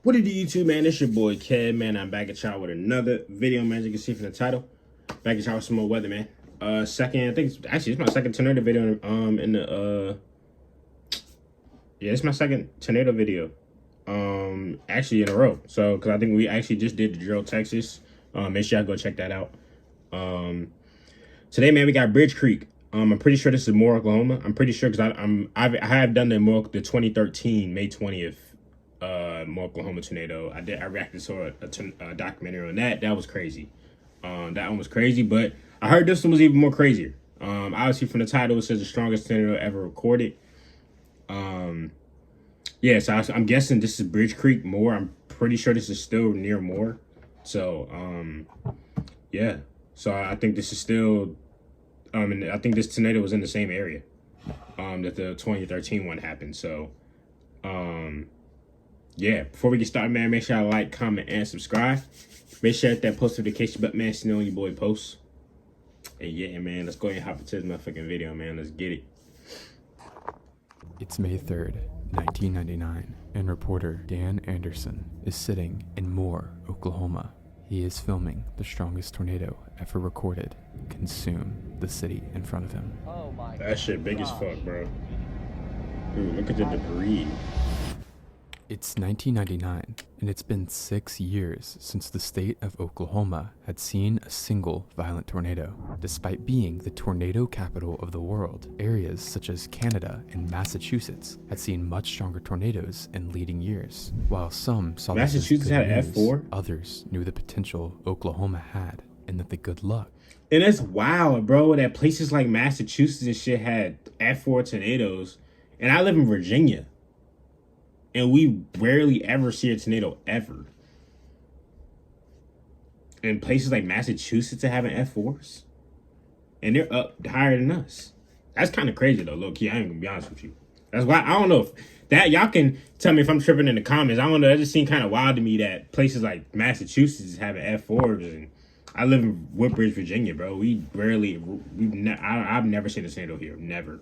What did you YouTube, man? It's your boy Kev, man. I'm back at y'all with another video, man. As you can see from the title, back at y'all with some more weather, man. It's my second tornado video. It's my second tornado video, actually in a row. So, because I think we actually just did the drill, Texas. Make sure y'all go check that out. Today, man, we got Bridge Creek. I'm pretty sure this is Moore, Oklahoma. I'm pretty sure because I have done the 2013 May 20th. Moore, Oklahoma tornado. I reacted to a documentary on that. That was crazy. That one was crazy, but I heard this one was even more crazier. Obviously from the title it says the strongest tornado ever recorded. Yeah, so I'm guessing this is Bridge Creek, Moore. I'm pretty sure this is still near Moore. So yeah. So I think this is still and I think this tornado was in the same area that the 2013 one happened. So yeah, before we get started, man, make sure I like, comment, and subscribe. Make sure hit that post notification button, man, so you know when your boy posts. And yeah, man, let's go ahead and hop into this motherfucking video, man. Let's get it. It's May 3rd, 1999, and reporter Dan Anderson is sitting in Moore, Oklahoma. He is filming the strongest tornado ever recorded consume the city in front of him. Oh my That shit big as fuck, bro. Dude, look at the debris. It's 1999, and it's been 6 years since the state of Oklahoma had seen a single violent tornado. Despite being the tornado capital of the world, areas such as Canada and Massachusetts had seen much stronger tornadoes in leading years. While some saw Massachusetts had an F4, others knew the potential Oklahoma had and that the good luck. And it's wild, bro, that places like Massachusetts and shit had F4 tornadoes. And I live in Virginia. And we rarely ever see a tornado ever. And places like Massachusetts are having F4s. And they're up higher than us. That's kind of crazy though, low key. I ain't gonna be honest with you. That's why I don't know if that, y'all can tell me if I'm tripping in the comments. I don't know. That just seemed kind of wild to me that places like Massachusetts is having F4s. And I live in Woodbridge, Virginia, bro. I've never seen a tornado here. Never.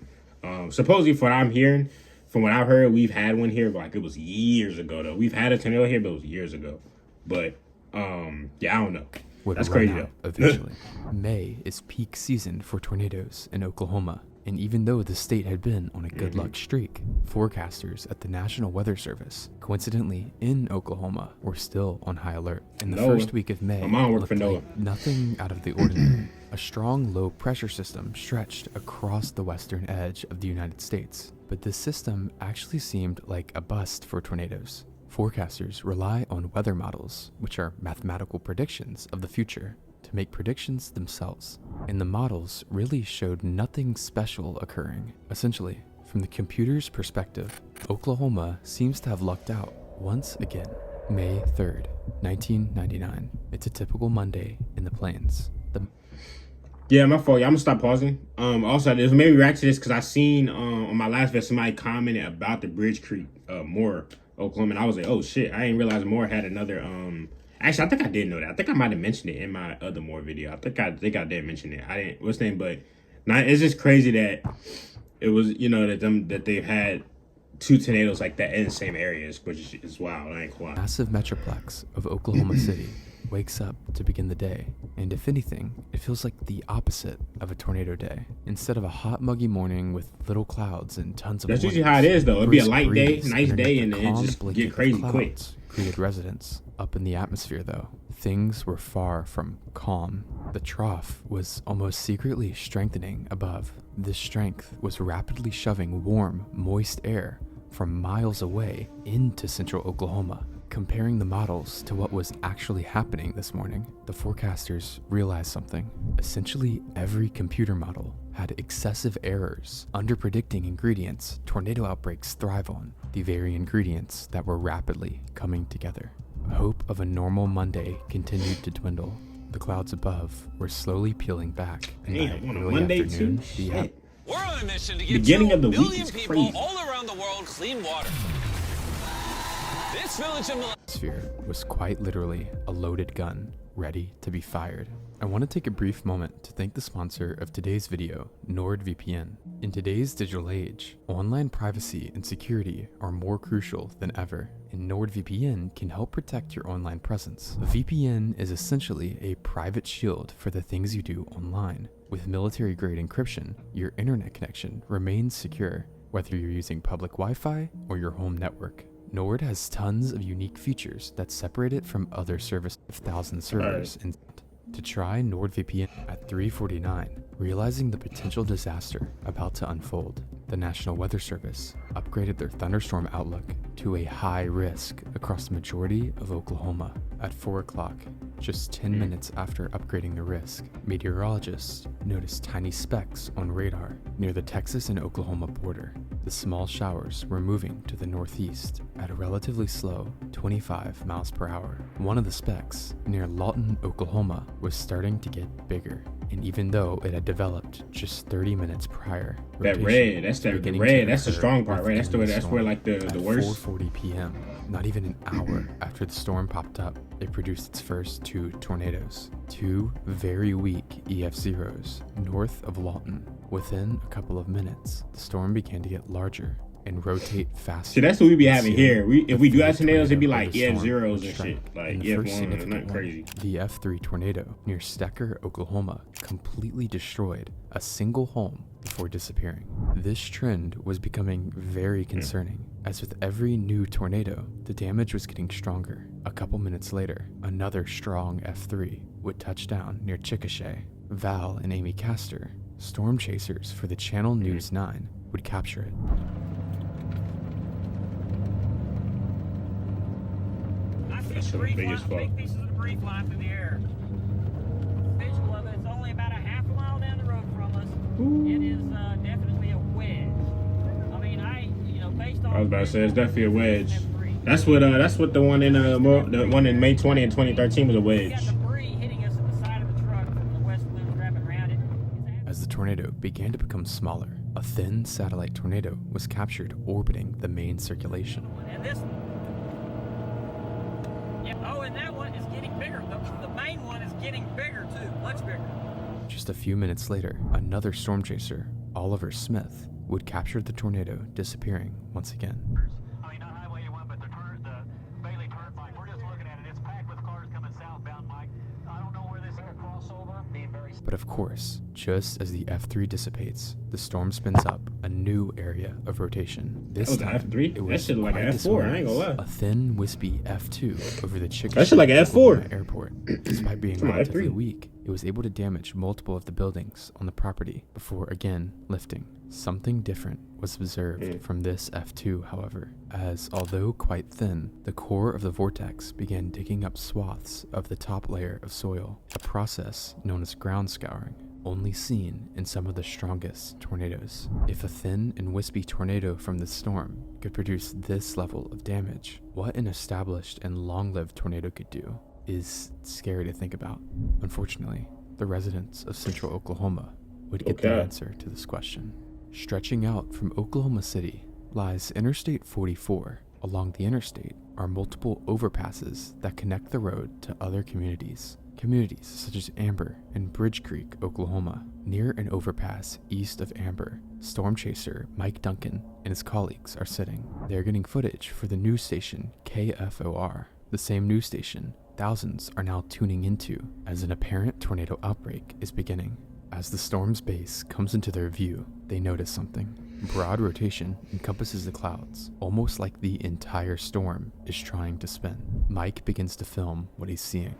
Supposedly, from what I'm hearing, from what I've heard, we've had one here, like it was years ago though. We've had a tornado here, but it was years ago. But yeah, I don't know. That's crazy though. Eventually. May is peak season for tornadoes in Oklahoma, and even though the state had been on a good luck streak, forecasters at the National Weather Service, coincidentally in Oklahoma, were still on high alert. In the first week of May, looked like nothing out of the ordinary. A strong low pressure system stretched across the western edge of the United States. But this system actually seemed like a bust for tornadoes. Forecasters rely on weather models, which are mathematical predictions of the future, to make predictions themselves. And the models really showed nothing special occurring. Essentially, from the computer's perspective, Oklahoma seems to have lucked out once again. May 3rd, 1999. It's a typical Monday in the plains. Yeah, my fault. Yeah, I'm gonna stop pausing. Also, this maybe react to this because I seen on my last video somebody commented about the Bridge Creek, Moore, Oklahoma, and I was like, oh shit, I didn't realize Moore had another. Actually, I think I did know that. I think I might have mentioned it in my other Moore video. I think I did mention it. I didn't. What's the name? But now it's just crazy that it was, you know, that they've had two tornadoes like that in the same areas, which is wild. I ain't quite. Massive metroplex of Oklahoma City wakes up to begin the day, and if anything, it feels like the opposite of a tornado day. Instead of a hot, muggy morning with little clouds and tons of That's usually how it is, though. It'd be a light day, nice day, and then it just blanket get crazy of quick. Created residents. Up in the atmosphere, though, things were far from calm. The trough was almost secretly strengthening above. This strength was rapidly shoving warm, moist air from miles away into central Oklahoma. Comparing the models to what was actually happening this morning, the forecasters realized something. Essentially, every computer model had excessive errors, underpredicting ingredients tornado outbreaks thrive on, the very ingredients that were rapidly coming together. Hope of a normal Monday continued to dwindle. The clouds above were slowly peeling back. Damn, on a Monday too? Shit. We're on a mission to get Beginning 2 of the week billion is people crazy. all around the world clean water. This village in Sphere was quite literally a loaded gun ready to be fired. I want to take a brief moment to thank the sponsor of today's video, NordVPN. In today's digital age, online privacy and security are more crucial than ever, and NordVPN can help protect your online presence. A VPN is essentially a private shield for the things you do online. With military-grade encryption, your internet connection remains secure, whether you're using public Wi-Fi or your home network. Nord has tons of unique features that separate it from other services of 1,000 servers. And to try NordVPN at 349, realizing the potential disaster about to unfold, the National Weather Service upgraded their thunderstorm outlook to a high risk across the majority of Oklahoma. At 4 o'clock, just 10 minutes after upgrading the risk, meteorologists noticed tiny specks on radar near the Texas and Oklahoma border. The small showers were moving to the northeast at a relatively slow 25 miles per hour. One of the specks, near Lawton, Oklahoma, was starting to get bigger. And even though it had developed just 30 minutes prior, That red, that's the red, that's the strong part, right? That's where like the worst. 4:40 p.m., not even an hour after the storm popped up, it produced its first 2 tornadoes. 2 very weak EF0s north of Lawton. Within a couple of minutes, the storm began to get larger and rotate faster. See, that's what we be having here. If we do have tornadoes, it'd be tornado like of the storm EF0s and struck, shit. Like and the first EF1, significant not one, crazy. The F3 tornado near Stecker, Oklahoma, completely destroyed a single home before disappearing. This trend was becoming very concerning, as with every new tornado, the damage was getting stronger. A couple minutes later, another strong F3 would touch down near Chickasha. Val and Amy Castor, storm chasers for the Channel News 9, would capture it. That's so big as fuck. Big pieces of debris flying through the air. Visual of it, it's only about a half a mile down the road from us. It is definitely a wedge. I mean, based on. I was about to say it's definitely a wedge. That's what the one in the one in May 20 and 2013 was a We got wedge. debris hitting us at the side of the truck from the west wind wrapping around it. As the tornado began to become smaller, a thin satellite tornado was captured orbiting the main circulation. And this. Yeah, oh, and that one is getting bigger. The main one is getting bigger too, much bigger. Just a few minutes later, another storm chaser, Oliver Smith, would capture the tornado, disappearing once again. I mean, not Highway 1, but the Bailey Turnpike. We're just looking at it. It's packed with cars coming southbound, Mike. I don't know where this crossover. Being very. But of course, just as the F3 dissipates, the storm spins up a new area of rotation. This That was time, an F3? it was That shit look like quite an as F4, well I ain't gonna as lie. a thin, wispy F2 over the Chickasha That shit like an F4. Oklahoma airport. Despite being Come on, relatively F3. weak, it was able to damage multiple of the buildings on the property before again lifting. Something different was observed from this F2, however, as although quite thin, the core of the vortex began digging up swaths of the top layer of soil, a process known as ground scouring, only seen in some of the strongest tornadoes. If a thin and wispy tornado from the storm could produce this level of damage, what an established and long-lived tornado could do is scary to think about. Unfortunately, the residents of central Oklahoma would get the Okay. answer to this question. Stretching out from Oklahoma City lies Interstate 44. Along the interstate are multiple overpasses that connect the road to other communities. Communities such as Amber and Bridge Creek, Oklahoma. Near an overpass east of Amber, storm chaser Mike Duncan and his colleagues are sitting. They are getting footage for the news station KFOR, the same news station thousands are now tuning into as an apparent tornado outbreak is beginning. As the storm's base comes into their view, they notice something. Broad rotation encompasses the clouds, almost like the entire storm is trying to spin. Mike begins to film what he's seeing.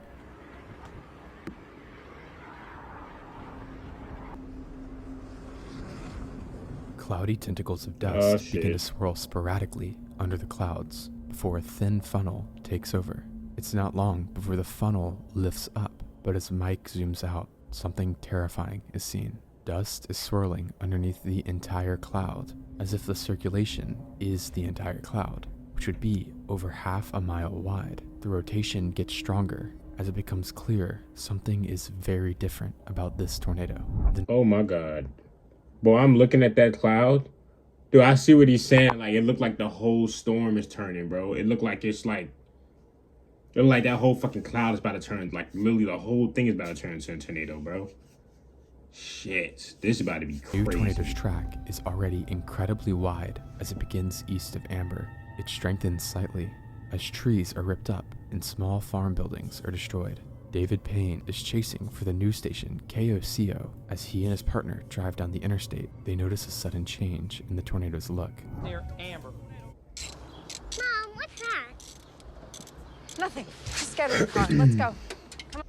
Cloudy tentacles of dust begin to shit. swirl sporadically under the clouds before a thin funnel takes over. It's not long before the funnel lifts up, but as Mike zooms out, something terrifying is seen. Dust is swirling underneath the entire cloud, as if the circulation is the entire cloud, which would be over half a mile wide. The rotation gets stronger as it becomes clear something is very different about this tornado. Oh my god. Boy, I'm looking at that cloud. Dude, I see what he's saying. Like, it looked like the whole storm is turning, bro. It looked like it's like It look like that whole fucking cloud is about to turn, like literally the whole thing is about to turn into a tornado, bro. Shit, this is about to be New crazy. Tornado's track is already incredibly wide as it begins east of Amber. It strengthens slightly as trees are ripped up and small farm buildings are destroyed. David Payne is chasing for the news station KOCO. As he and his partner drive down the interstate, they notice a sudden change in the tornado's look. Near Amber. Mom, what's that? Nothing. Just get in the car. Let's go. The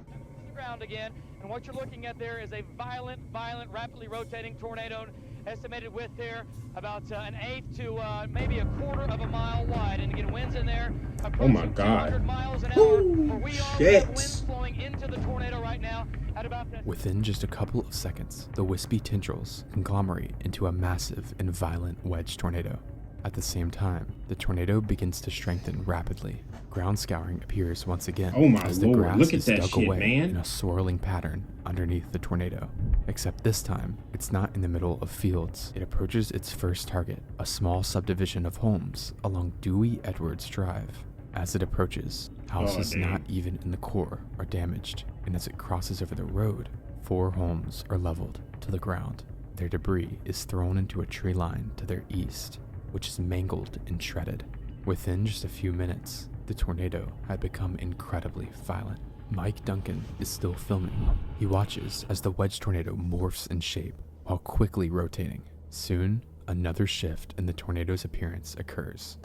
ground again, and what you're looking at there is a violent, rapidly rotating tornado. Estimated width here about an eighth to maybe a quarter of a mile wide, and again winds in there. Oh my God. 200 miles an hour. Where we are, we have Shit. winds flowing into the tornado right now at about the Within just a couple of seconds, the wispy tendrils conglomerate into a massive and violent wedge tornado. At the same time, the tornado begins to strengthen rapidly. Ground scouring appears once again Oh my as the Lord, grass look at is that dug shit, away man. in a swirling pattern underneath the tornado. Except this time, it's not in the middle of fields. It approaches its first target, a small subdivision of homes along Dewey Edwards Drive. As it approaches, houses damn. not even in the core are damaged, and as it crosses over the road, 4 homes are leveled to the ground. Their debris is thrown into a tree line to their east, which is mangled and shredded. Within just a few minutes, the tornado had become incredibly violent. Mike Duncan is still filming. He watches as the wedge tornado morphs in shape while quickly rotating. Soon, another shift in the tornado's appearance occurs.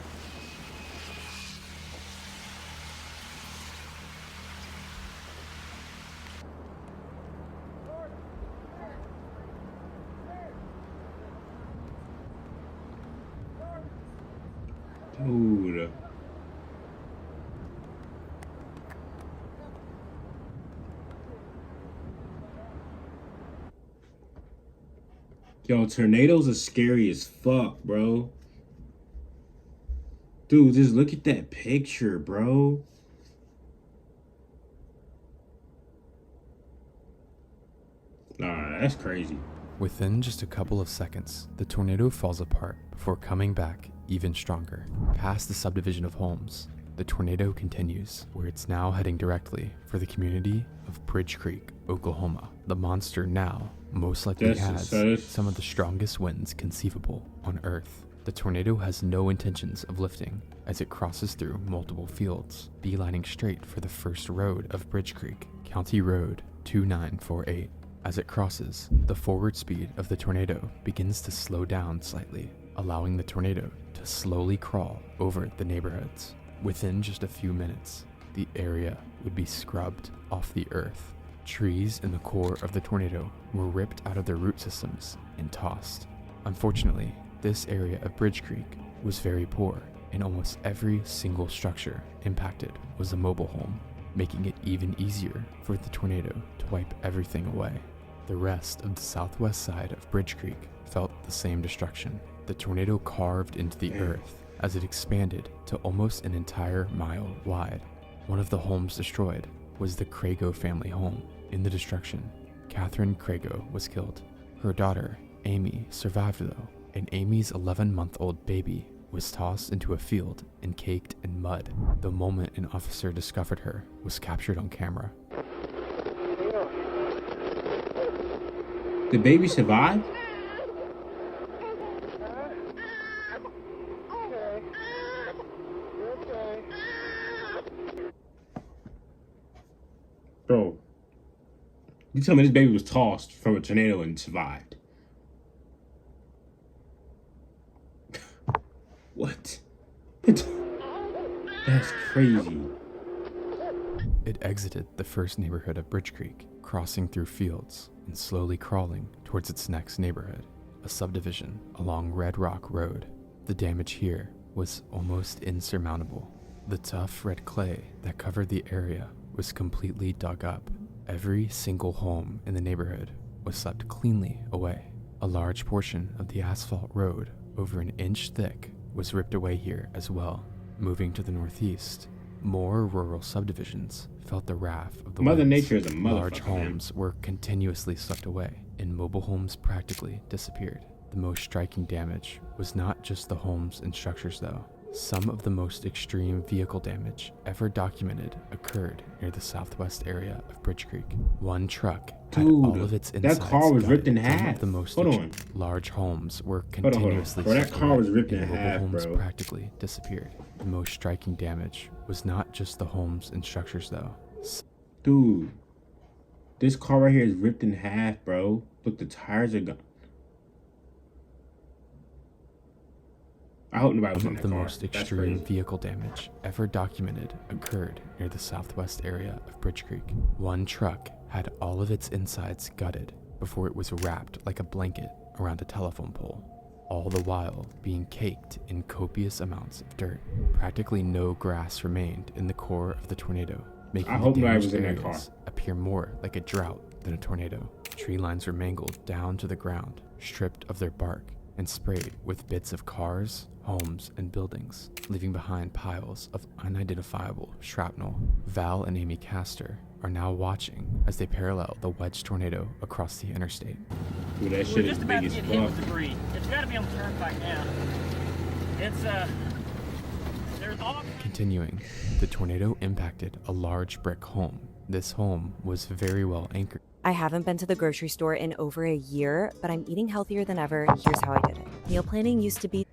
Dude. Yo, tornadoes are scary as fuck, bro. Dude, just look at that picture, bro. Nah, that's crazy. Within just a couple of seconds, the tornado falls apart before coming back even stronger. Past the subdivision of homes, the tornado continues, where it's now heading directly for the community of Bridge Creek, Oklahoma. The monster now most likely That's has so- some of the strongest winds conceivable on Earth. The tornado has no intentions of lifting as it crosses through multiple fields, beelining straight for the first road of Bridge Creek, County Road 2948. As it crosses, the forward speed of the tornado begins to slow down slightly, allowing the tornado to slowly crawl over the neighborhoods. Within just a few minutes, the area would be scrubbed off the earth. Trees in the core of the tornado were ripped out of their root systems and tossed. Unfortunately, this area of Bridge Creek was very poor, and almost every single structure impacted was a mobile home, making it even easier for the tornado to wipe everything away. The rest of the southwest side of Bridge Creek felt the same destruction. The tornado carved into the earth as it expanded to almost an entire mile wide. One of the homes destroyed was the Crago family home. In the destruction, Catherine Crago was killed. Her daughter, Amy, survived though, and Amy's 11-month-old baby was tossed into a field and caked in mud. The moment an officer discovered her was captured on camera. The baby survived? Bro, you tell me this baby was tossed from a tornado and survived? What? That's crazy. It exited the first neighborhood of Bridge Creek, crossing through fields and slowly crawling towards its next neighborhood, a subdivision along Red Rock Road. The damage here was almost insurmountable. The tough red clay that covered the area was completely dug up. Every single home in the neighborhood was swept cleanly away. A large portion of the asphalt road, over an inch thick, was ripped away here as well. Moving to the northeast, more rural subdivisions felt the wrath of the Mother winds. Nature is a motherfucker, Large man. homes were continuously swept away, and mobile homes practically disappeared. The most striking damage was not just the homes and structures though. Some of the most extreme vehicle damage ever documented occurred near the southwest area of Bridge Creek. One truck had Dude, all of its that insides car was ripped in gutted. Some half. of the most Hold on. large homes were Hold on. continuously Bro, that stripped car away, was ripped in and mobile half, homes bro. practically disappeared. The most striking damage was not just the homes and structures, though. Dude, this car right here is ripped in half, bro. Look, the tires are gone. I hope nobody was Some in of that the car. most That's extreme crazy. vehicle damage ever documented occurred near the southwest area of Bridge Creek. One truck had all of its insides gutted before it was wrapped like a blanket around a telephone pole, all the while being caked in copious amounts of dirt. Practically no grass remained in the core of the tornado, making I the hope nobody damaged was in that areas car. appear more like a drought than a tornado. Tree lines were mangled down to the ground, stripped of their bark, and sprayed with bits of cars, homes, and buildings, leaving behind piles of unidentifiable shrapnel. Val and Amy Castor are now watching as they parallel the wedge tornado across the interstate. Dude, that We're shit is just about big to as get hit with fuck. debris. It's got to be on the turnpike now. It's there's all. Continuing, the tornado impacted a large brick home. This home was very well anchored. I haven't been to the grocery store in over a year, but I'm eating healthier than ever. Here's how I did it. Meal planning used to be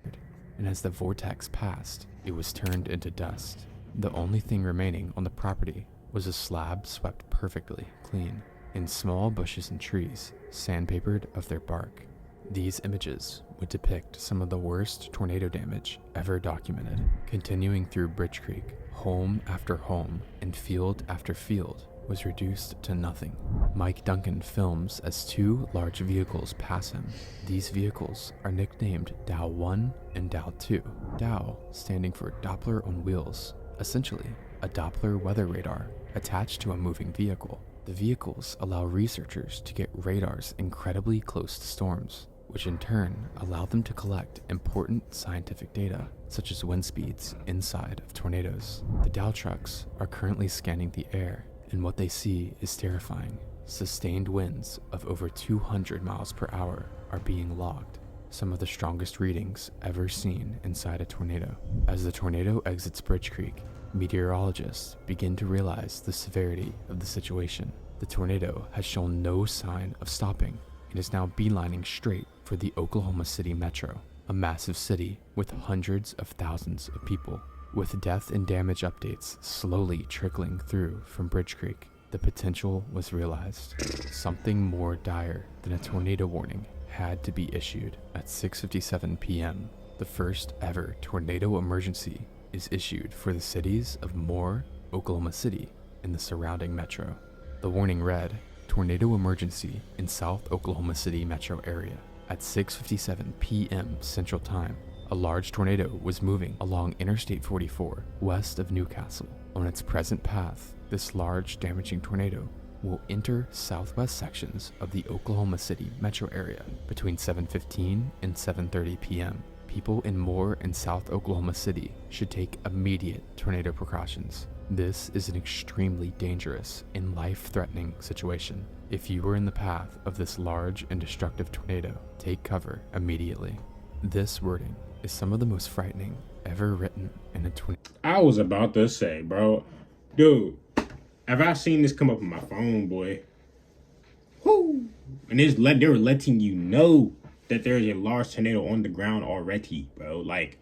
And as the vortex passed, it was turned into dust. The only thing remaining on the property was a slab swept perfectly clean, and small bushes and trees sandpapered of their bark. These images would depict some of the worst tornado damage ever documented. Continuing through Bridge Creek, home after home and field after field was reduced to nothing. Mike Duncan films as two large vehicles pass him. These vehicles are nicknamed Dow 1 and Dow 2. Dow standing for Doppler on wheels, essentially a Doppler weather radar attached to a moving vehicle. The vehicles allow researchers to get radars incredibly close to storms, which in turn allow them to collect important scientific data, such as wind speeds inside of tornadoes. The Dow trucks are currently scanning the air, and what they see is terrifying. Sustained winds of over 200 miles per hour are being logged, some of the strongest readings ever seen inside a tornado. As the tornado exits Bridge Creek, meteorologists begin to realize the severity of the situation. The tornado has shown no sign of stopping and is now beelining straight for the Oklahoma City metro, a massive city with hundreds of thousands of people. With death and damage updates slowly trickling through from Bridge Creek, the potential was realized. Something more dire than a tornado warning had to be issued. At 6:57 p.m., the first ever tornado emergency is issued for the cities of Moore, Oklahoma City, and the surrounding metro. The warning read, "Tornado emergency in South Oklahoma City metro area." At 6:57 p.m. Central Time, a large tornado was moving along Interstate 44 west of Newcastle. On its present path, this large damaging tornado will enter southwest sections of the Oklahoma City metro area between 7:15 and 7:30 p.m. People in Moore and South Oklahoma City should take immediate tornado precautions. This is an extremely dangerous and life-threatening situation. If you are in the path of this large and destructive tornado, take cover immediately. This wording is some of the most frightening ever written in a tornado. I was about to say, bro. Dude, have I seen this come up on my phone, boy? Whoo! And they were letting you know that there's a large tornado on the ground already, bro. Like,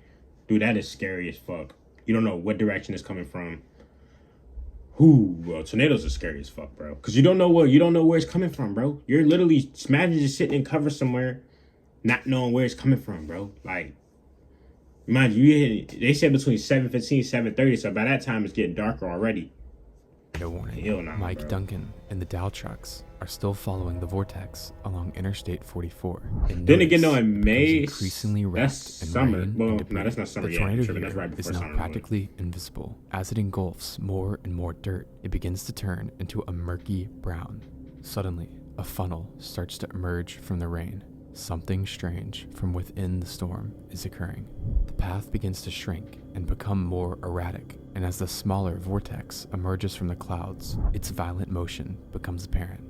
dude, that is scary as fuck. You don't know what direction it's coming from. Bro, tornadoes are scary as fuck, bro. Cause you don't know where it's coming from, bro. You're literally imagine just sitting in cover somewhere, not knowing where it's coming from, bro. Like, mind you, they said between 7:15 and 7:30, so by that time it's getting darker already. No warning. Hell no, Mike bro. Duncan and the Dow trucks are still following the vortex along Interstate 44. And Then again, notice though, in it becomes May, increasingly that's wrapped in summer. rain Well, and debris. no, that's not summer The yet. tornado Tripping, here that's right is before now summer. practically invisible. As it engulfs more and more dirt, it begins to turn into a murky brown. Suddenly, a funnel starts to emerge from the rain. Something strange from within the storm is occurring. The path begins to shrink and become more erratic, and as the smaller vortex emerges from the clouds, its violent motion becomes apparent.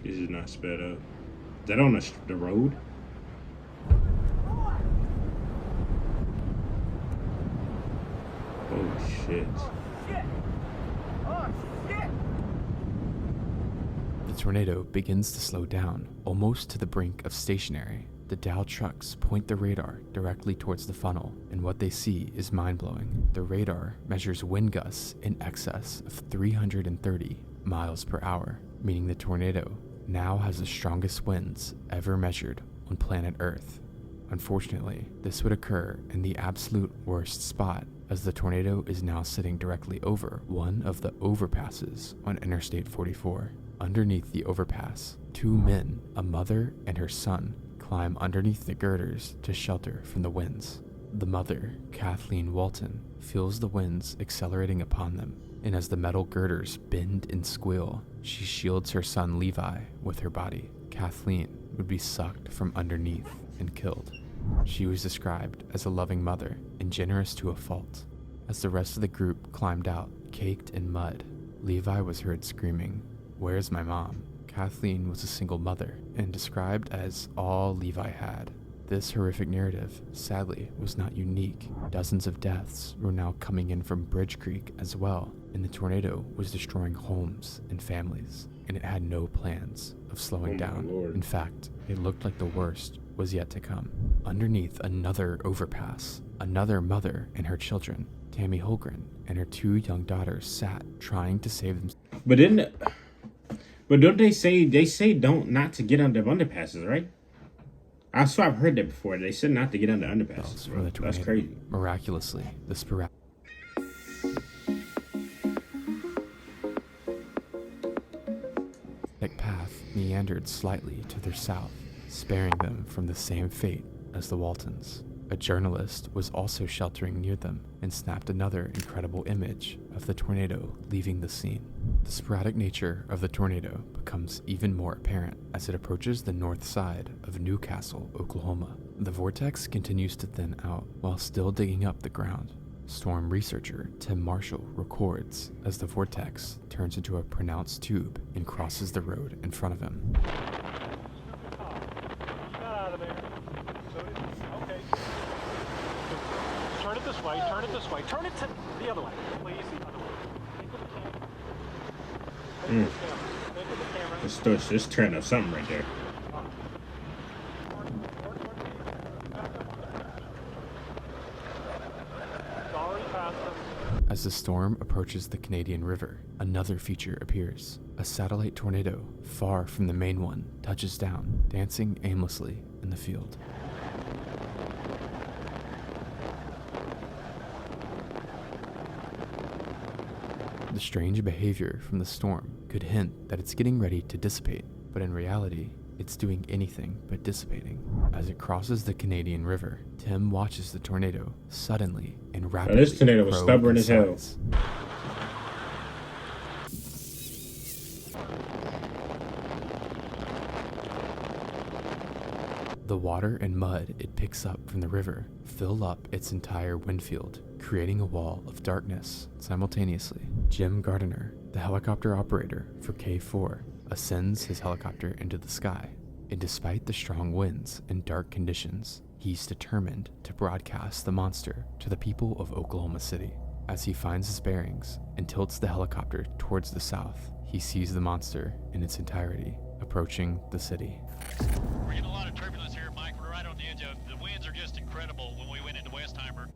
This is not sped up. Is that on the road? kids. The tornado begins to slow down, almost to the brink of stationary. The Dow trucks point the radar directly towards the funnel, and what they see is mind-blowing. The radar measures wind gusts in excess of 330 miles per hour, meaning the tornado now has the strongest winds ever measured on planet Earth. Unfortunately, this would occur in the absolute worst spot, as the tornado is now sitting directly over one of the overpasses on Interstate 44. Underneath the overpass, two men, a mother and her son, climb underneath the girders to shelter from the winds. The mother, Kathleen Walton, feels the winds accelerating upon them, and as the metal girders bend and squeal, she shields her son Levi with her body. Kathleen would be sucked from underneath and killed. She was described as a loving mother and generous to a fault. As the rest of the group climbed out, caked in mud, Levi was heard screaming, "Where's my mom?" Kathleen was a single mother and described as all Levi had. This horrific narrative, sadly, was not unique. Dozens of deaths were now coming in from Bridge Creek as well, and the tornado was destroying homes and families, and it had no plans of slowing down. Lord. In fact, it looked like the worst was yet to come. Underneath another overpass, another mother and her children, Tammy Holgren, and her two young daughters sat trying to save them. But don't they say don't not to get under underpasses, right? I swear I've heard that before. They said not to get under underpasses, For bro. the tornado. That's crazy. Miraculously, the sporadic path meandered slightly to their south, sparing them from the same fate as the Waltons. A journalist was also sheltering near them and snapped another incredible image of the tornado leaving the scene. The sporadic nature of the tornado becomes even more apparent as it approaches the north side of Newcastle, Oklahoma. The vortex continues to thin out while still digging up the ground. Storm researcher Tim Marshall records as the vortex turns into a pronounced tube and crosses the road in front of him. Turn it this way, turn it this way, turn it to the other way. Please, the other way. Think of the camera. Think of the camera. Let's turn up something right there. Already past them. As the storm approaches the Canadian River, another feature appears. A satellite tornado, far from the main one, touches down, dancing aimlessly in the field. The strange behavior from the storm could hint that it's getting ready to dissipate, but in reality, it's doing anything but dissipating. As it crosses the Canadian River, Tim watches the tornado suddenly and rapidly this tornado was grow stubborn in as hell. size. The water and mud it picks up from the river fill up its entire windfield, creating a wall of darkness. Simultaneously, Jim Gardiner, the helicopter operator for K4, ascends his helicopter into the sky, and despite the strong winds and dark conditions, he's determined to broadcast the monster to the people of Oklahoma City. As he finds his bearings and tilts the helicopter towards the south, he sees the monster in its entirety approaching the city. We're getting a lot of turbulence here, Mike. We're right on the edge of the winds are just incredible when we went into Westheimer.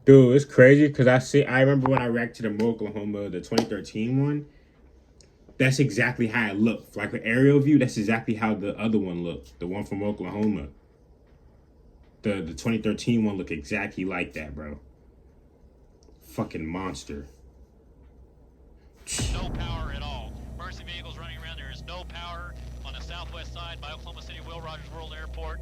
Dude, it's crazy because I remember when I reacted to Mo Oklahoma, the 2013 one. That's exactly how it looked. Like an aerial view, that's exactly how the other one looked. The one from Oklahoma. The 2013 one looked exactly like that, bro. Fucking monster. No power at all. Emergency vehicles running around. There is no power on the southwest side by Oklahoma City Will Rogers World Airport.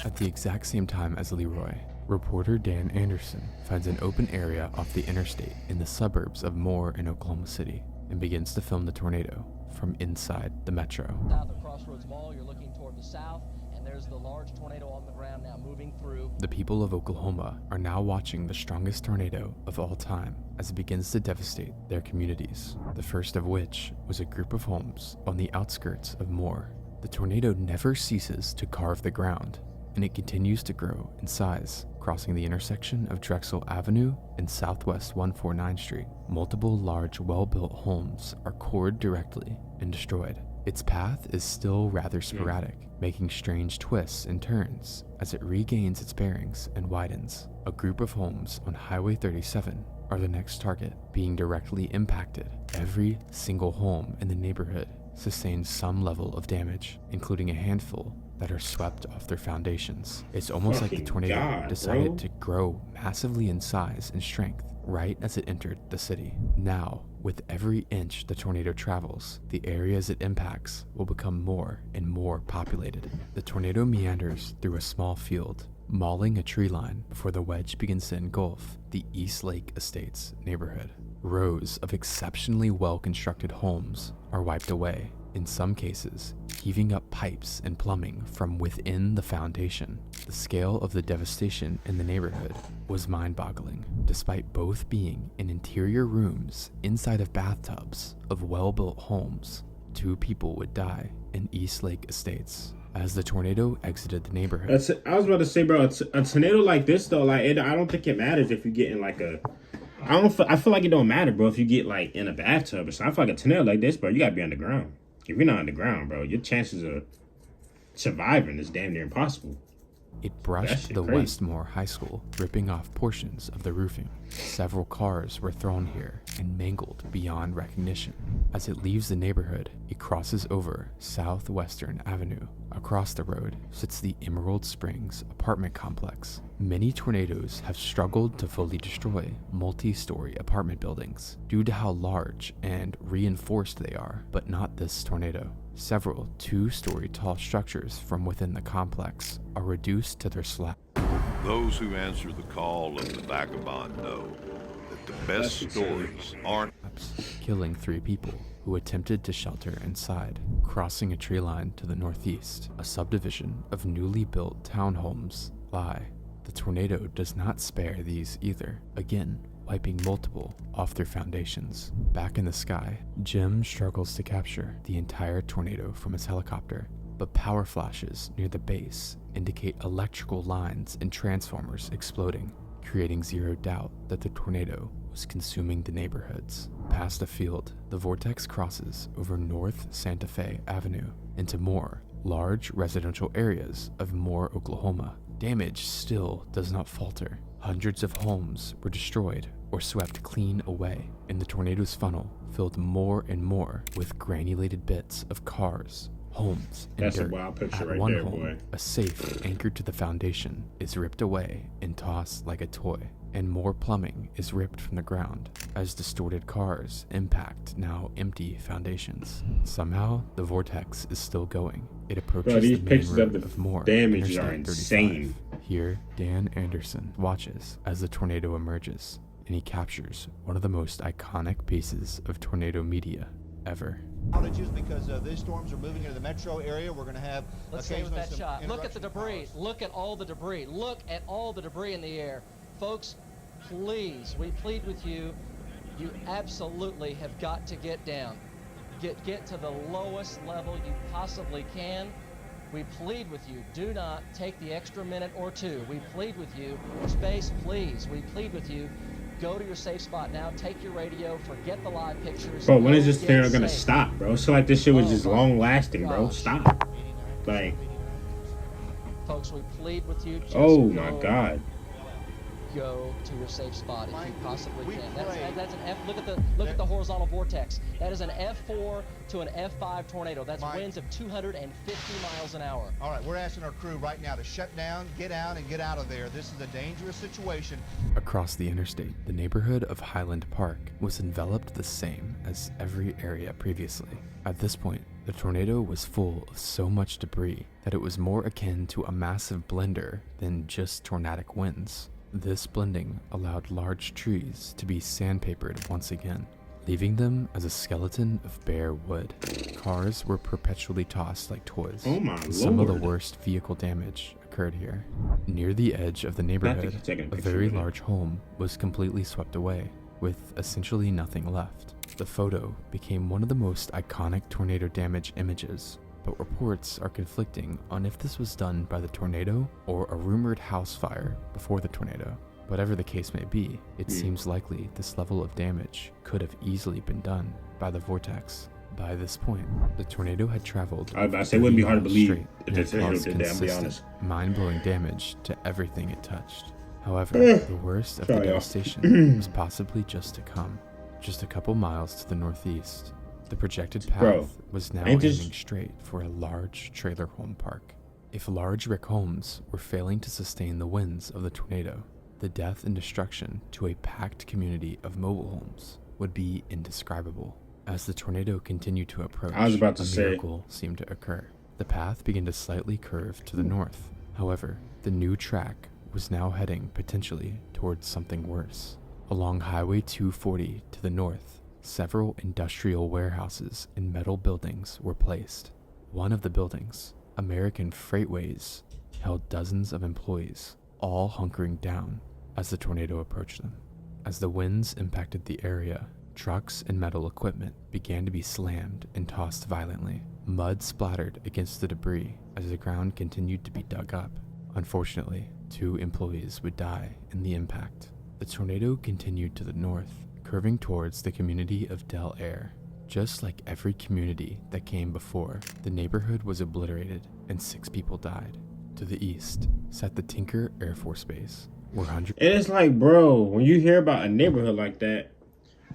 At the exact same time as Leroy, reporter Dan Anderson finds an open area off the interstate in the suburbs of Moore in Oklahoma City and begins to film the tornado from inside the metro. South of Crossroads Mall, you're looking toward the south, and there's the large tornado on the ground now moving through. The people of Oklahoma are now watching the strongest tornado of all time as it begins to devastate their communities, the first of which was a group of homes on the outskirts of Moore. The tornado never ceases to carve the ground, and it continues to grow in size, crossing the intersection of Drexel Avenue and Southwest 149th Street. Multiple large, well-built homes are cored directly and destroyed. Its path is still rather sporadic, making strange twists and turns as it regains its bearings and widens. A group of homes on Highway 37 are the next target, being directly impacted. Every single home in the neighborhood sustains some level of damage, including a handful that are swept off their foundations. It's almost like the tornado decided to grow massively in size and strength right as it entered the city. Now, with every inch the tornado travels, the areas it impacts will become more and more populated. The tornado meanders through a small field, mauling a tree line before the wedge begins to engulf the East Lake Estates neighborhood. Rows of exceptionally well-constructed homes are wiped away, in some cases heaving up pipes and plumbing from within the foundation. The scale of the devastation in the neighborhood was mind-boggling. Despite both being in interior rooms inside of bathtubs of well-built homes, 2 people would die in East Lake Estates as the tornado exited the neighborhood. I was about to say, bro, a tornado like this though, like I don't think it matters if you get in like a. I feel like it don't matter, bro, if you get like in a bathtub or something. I feel like a tornado like this, bro, you gotta be on the ground. If you're not on the ground, bro, your chances of surviving is damn near impossible. It brushed the Westmore High School, ripping off portions of the roofing. Several cars were thrown here and mangled beyond recognition. As it leaves the neighborhood, it crosses over Southwestern Avenue. Across the road sits the Emerald Springs apartment complex. Many tornadoes have struggled to fully destroy multi-story apartment buildings due to how large and reinforced they are, but not this tornado. Several 2-story tall structures from within the complex are reduced to their slab. Those who answer the call of the vagabond know that the best stories aren't, killing 3 people who attempted to shelter inside. Crossing a tree line to the northeast, a subdivision of newly built townhomes lie. The tornado does not spare these either, again wiping multiple off their foundations. Back in the sky, Jim struggles to capture the entire tornado from his helicopter, but power flashes near the base indicate electrical lines and transformers exploding, creating zero doubt that the tornado was consuming the neighborhoods. Past a field, the vortex crosses over North Santa Fe Avenue into more large residential areas of Moore, Oklahoma. Damage still does not falter. Hundreds of homes were destroyed or swept clean away, and the tornado's funnel filled more and more with granulated bits of cars, homes, and That's dirt. a wild picture At right one there, home, boy. a safe anchored to the foundation is ripped away and tossed like a toy, and more plumbing is ripped from the ground as distorted cars impact now empty foundations. Somehow, the vortex is still going. It approaches Bro, these the main pictures road of the Moore, damage are Interstate 35. insane. Here, Dan Anderson watches as the tornado emerges, and he captures one of the most iconic pieces of tornado media ever. Outages because these storms are moving into the metro area. We're going to have Let's stay with that shot. Look at the debris. Look at all the debris. Look at all the debris in the air. Folks, please, we plead with you. You absolutely have got to get down. Get to the lowest level you possibly can. We plead with you, do not take the extra minute or 2. We plead with you. Space, please. We plead with you. Go to your safe spot now. Take your radio. Forget the live pictures. Bro, when is this Get tornado gonna safe. stop, bro? So like this shit was just my long lasting, bro. gosh. Stop. Like, Folks, we plead with you. Just oh my god. Go to your safe spot if you possibly we can. pray That's an F. Look at the horizontal vortex. That is an F4 to an F5 tornado. That's Mike. winds of 250 miles an hour. All right, we're asking our crew right now to shut down, get out, and get out of there. This is a dangerous situation. Across the interstate, the neighborhood of Highland Park was enveloped the same as every area previously. At this point, the tornado was full of so much debris that it was more akin to a massive blender than just tornadic winds. This blending allowed large trees to be sandpapered once again, leaving them as a skeleton of bare wood. Cars were perpetually tossed like toys. Oh my Some of the lord. worst vehicle damage occurred here. Near the edge of the I neighborhood, think he's taking a a picture very with it. large home was completely swept away, with essentially nothing left. The photo became one of the most iconic tornado damage images, but reports are conflicting on if this was done by the tornado or a rumored house fire before the tornado. Whatever the case may be, it seems likely this level of damage could have easily been done by the vortex. By this point, the tornado had traveled. I was about to say, it wouldn't be hard to believe if the tornado caused did that, I'll be honest. mind-blowing damage to everything it touched. However, the worst of the Sorry, y'all. devastation was possibly just to come. Just a couple miles to the northeast, the projected path Bro, was now ain't aiming this- straight for a large trailer home park. If large brick homes were failing to sustain the winds of the tornado, the death and destruction to a packed community of mobile homes would be indescribable. As the tornado continued to approach, I was about to a say- miracle seemed to occur. The path began to slightly curve to the north. However, the new track was now heading potentially towards something worse. Along Highway 240 to the north, several industrial warehouses and metal buildings were placed. One of the buildings, American Freightways, held dozens of employees, all hunkering down as the tornado approached them. As the winds impacted the area, trucks and metal equipment began to be slammed and tossed violently. Mud splattered against the debris as the ground continued to be dug up. Unfortunately, 2 employees would die in the impact. The tornado continued to the north, curving towards the community of Del Air. Just like every community that came before, the neighborhood was obliterated and 6 people died. To the east sat the Tinker Air Force Base, where hundreds. And it's like, bro, when you hear about a neighborhood like that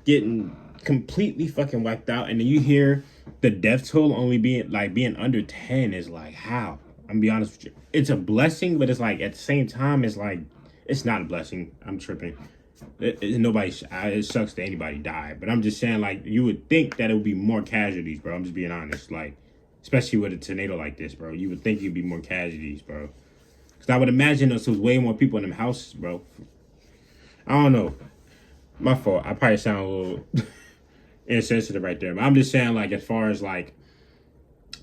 getting completely fucking wiped out, and then you hear the death toll only being under 10, is like, how? I'm gonna be honest with you. It's a blessing, but it's like at the same time, it's like it's not a blessing. I'm tripping. It sucks that anybody died, but I'm just saying, like, you would think that it would be more casualties, bro. I'm just being honest, like, especially with a tornado like this, bro. You would think you'd be more casualties, bro. Because I would imagine there was way more people in them houses, bro. I don't know. My fault. I probably sound a little insensitive right there, but I'm just saying, like, as far as like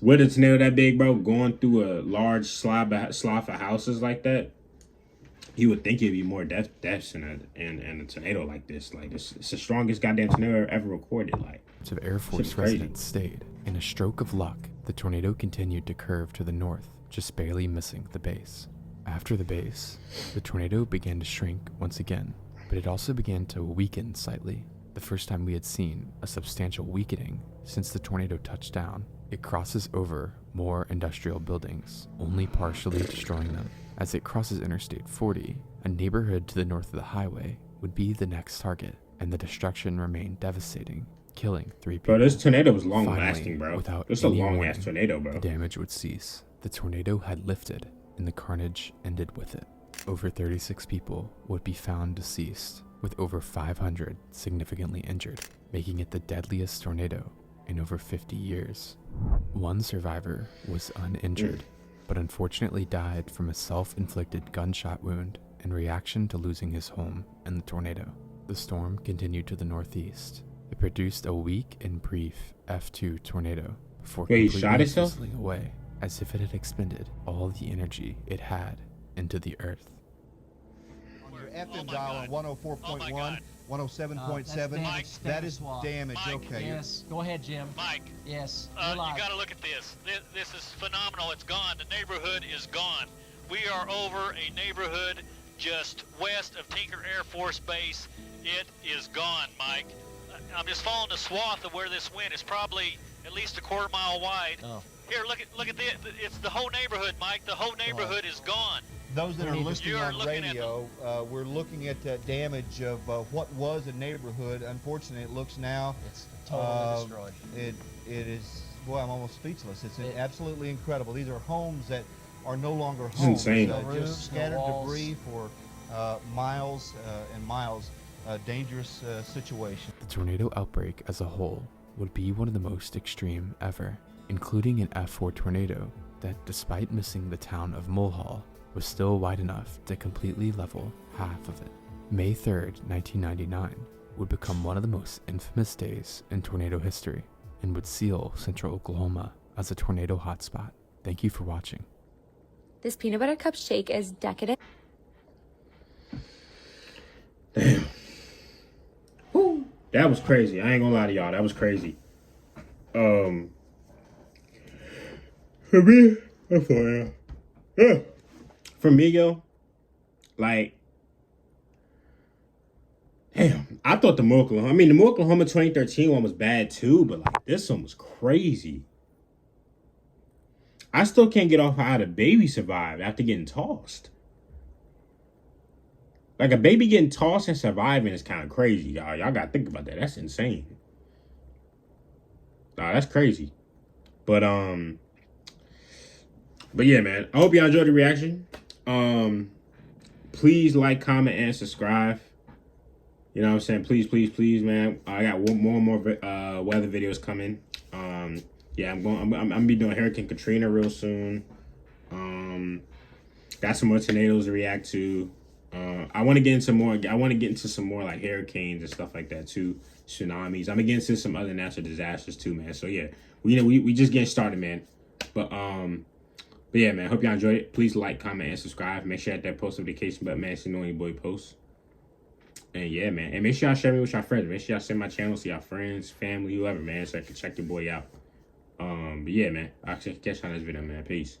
with a tornado that big, bro, going through a large swath of houses like that, you would think it'd be more deaths in a tornado like this. Like, it's the strongest goddamn tornado ever recorded. Like, of Air Force residents stayed. In a stroke of luck, the tornado continued to curve to the north, just barely missing the base. After the base, the tornado began to shrink once again, but it also began to weaken slightly. The first time we had seen a substantial weakening since the tornado touched down. It crosses over more industrial buildings, only partially destroying them. As it crosses Interstate 40, a neighborhood to the north of the highway would be the next target, and the destruction remained devastating, killing 3 people. bro, this tornado was long Finally, lasting, bro. without This is a any long warning, ass tornado, bro. The damage would cease. The tornado had lifted, and the carnage ended with it. Over 36 people would be found deceased, with over 500 significantly injured, making it the deadliest tornado in over 50 years. One survivor was uninjured, but unfortunately died from a self-inflicted gunshot wound in reaction to losing his home in the tornado. The storm continued to the northeast. It produced a weak and brief F2 tornado before Wait, he completely shot himself? fizzling away, as if it had expended all the energy it had into the earth. On your FM dial on 104.1, 107.7, that is damage. Okay. Yes. Go ahead, Jim. Mike, Yes. you You're live. got to look at this. This is phenomenal. It's gone. The neighborhood is gone. We are over a neighborhood just west of Tinker Air Force Base. It is gone, Mike. I'm just following the swath of where this went. It's probably at least a quarter mile wide. Oh. Here, look at this. It's the whole neighborhood, Mike. The whole neighborhood is gone. Those that are listening You are on looking at radio, we're looking at damage of what was a neighborhood. Unfortunately, it looks now. It's totally destroyed. It is. Boy, I'm almost speechless. It's absolutely incredible. These are homes that are no longer It's homes. insane. No roofs, Just no scattered walls. debris for miles and miles. Dangerous situation. The tornado outbreak as a whole would be one of the most extreme ever, including an F4 tornado that, despite missing the town of Mulhall, was still wide enough to completely level half of it. May 3rd, 1999 would become one of the most infamous days in tornado history and would seal central Oklahoma as a tornado hotspot. Thank you for watching. This peanut butter cup shake is decadent. Damn. Woo. That was crazy. I ain't gonna lie to y'all. That was crazy. For me, that's all. Yeah. For me, yo, like, damn, I thought the Oklahoma 2013 one was bad too, but like this one was crazy. I still can't get off how the baby survived after getting tossed. Like a baby getting tossed and surviving is kind of crazy, y'all. Y'all gotta think about that. That's insane. Nah, that's crazy. But yeah, man. I hope y'all enjoyed the reaction. Please like, comment, and subscribe. You know what I'm saying? Please, please, please, man. I got more and more weather videos coming. Yeah, I'm gonna be doing Hurricane Katrina real soon. Got some more tornadoes to react to. I want to get into more. I want to get into some more like hurricanes and stuff like that too. Tsunamis. I'm gonna get into some other natural disasters too, man. So yeah, we just getting started, man. But yeah, man. Hope y'all enjoyed it. Please like, comment, and subscribe. Make sure you hit that post notification button, man, so you know when your boy posts. And yeah, man. And make sure y'all share me with y'all friends. Make sure y'all send my channel to y'all friends, family, whoever, man, so I can check your boy out. But yeah, man. I'll catch you on this video, man. Peace.